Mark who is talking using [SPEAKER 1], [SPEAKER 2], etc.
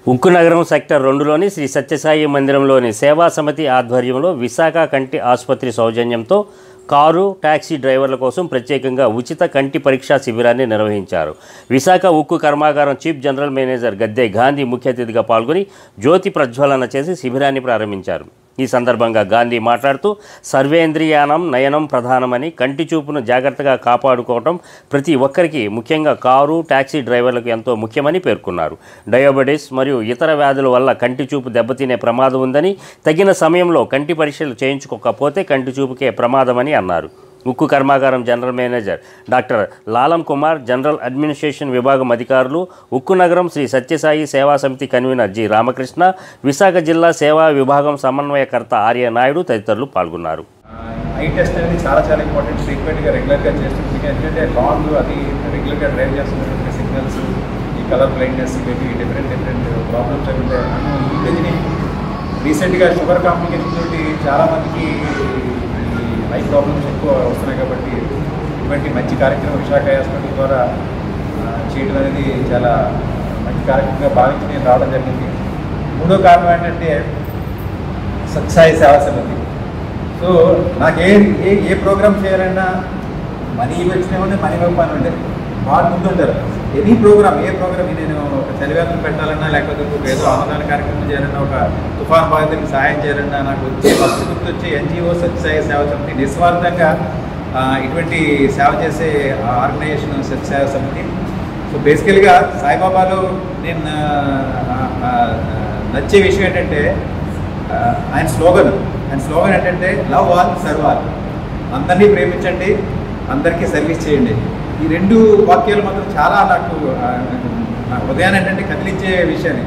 [SPEAKER 1] ఉక్కు నగరం సెక్టర్ 2లోని శ్రీ సత్యసాయి మందిరంలోని సేవా సమితి ఆధ్వర్యంలో విశాఖ కంటి ఆసుపత్రి సౌజన్యంతో కారు టాక్సీ డ్రైవర్ల కోసం ప్రత్యేకంగా ఉచిత కంటి పరీక్షా శిబిరాన్ని నిర్వహించారు. విశాఖ ఉక్కు కర్మాగారం చీఫ్ జనరల్ మేనేజర్ గద్దె గాంధీ ముఖ్య అతిథిగా పాల్గొని జ్యోతి ప్రజ్వలన చేసి శిబిరాన్ని ప్రారంభించారు. ఈ సందర్భంగా గాంధీ మాట్లాడుతూ సర్వేంద్రియానం నయనం ప్రధానమని, కంటి చూపును జాగ్రత్తగా కాపాడుకోవటం ప్రతి ఒక్కరికి, ముఖ్యంగా కారు టాక్సీ డ్రైవర్లకు ఎంతో ముఖ్యమని పేర్కొన్నారు. డయాబెటిస్ మరియు ఇతర వ్యాధుల వల్ల కంటి చూపు దెబ్బతినే ప్రమాదం ఉందని, తగిన సమయంలో కంటి పరీక్షలు చేయించుకోకపోతే కంటి చూపుకే ప్రమాదమని అన్నారు. ఉక్కు కర్మాగారం general manager doctor Lalam Kumar, general administration విభాగం అధికారులు, ఉక్కు నగరం శ్రీ సత్యసాయి సేవా సమితి కన్వీనర్ జి రామకృష్ణ, విశాఖ జిల్లా సేవా విభాగం సమన్వయకర్త ఆర్య నాయుడు తదితరులు పాల్గొన్నారు.
[SPEAKER 2] ఐ టెస్ట్ అనేది చాలా ఇంపార్టెంట్. ఫ్రీక్వెంట్గా రెగ్యులర్గా చేస్తుంది. ఎందుకంటే లాంగ్ అది రెగ్యులర్గా డ్రైవ్ చేస్తున్నటువంటి సిగ్నల్స్, ఈ కలర్ బ్లైండ్నెస్, ఇవి డిఫరెంట్ ప్రాబ్లమ్స్ అవి ఉంటాయి. రీసెంట్గా షుగర్ కాంప్లికేషన్ తోటి చాలామందికి ఐ ప్రాబ్లమ్స్ ఎక్కువ వస్తున్నాయి. కాబట్టి ఇటువంటి మంచి కార్యక్రమం విశాఖ హాస్పిటల్ ద్వారా చేయడం అనేది చాలా మంచి కార్యక్రమంగా భావించి నేను రావడం జరిగింది. మూడో కారణం ఏంటంటే సత్యసాయి సేవా సమితి. సో నాకు ఏ ప్రోగ్రామ్ చేయాలన్నా మనీ వచ్చినామంటే మనీ పని ఉండే బాగా ముందుంటారు. ఎనీ ప్రోగ్రామ్, ఏ ప్రోగ్రామ్ నేను ఒక చలివేంద్రం పెట్టాలన్నా, లేకపోతే ఏదో అన్నదాన కార్యక్రమం చేయాలన్నా, ఒక తుఫాన్ బాధితులకు సహాయం చేయాలన్నా, నాకు గుర్తొచ్చే ఎన్జిఓ సత్యసాయి సేవా సమితి. నిస్వార్థంగా ఇటువంటి సేవ చేసే ఆర్గనైజేషన్ సత్యసాయి సమితి. సో బేసికల్గా సాయిబాబాలో నేను నచ్చే విషయం ఏంటంటే ఆయన స్లోగన్ ఏంటంటే లవ్ ఆల్ సర్వ్ ఆల్. అందరినీ ప్రేమించండి, అందరికీ సర్వీస్ చేయండి. ఈ రెండు వాక్యాలు మాత్రం చాలా నాకు హృదయాన్ని ఏంటంటే కదిలించే విషయాన్ని.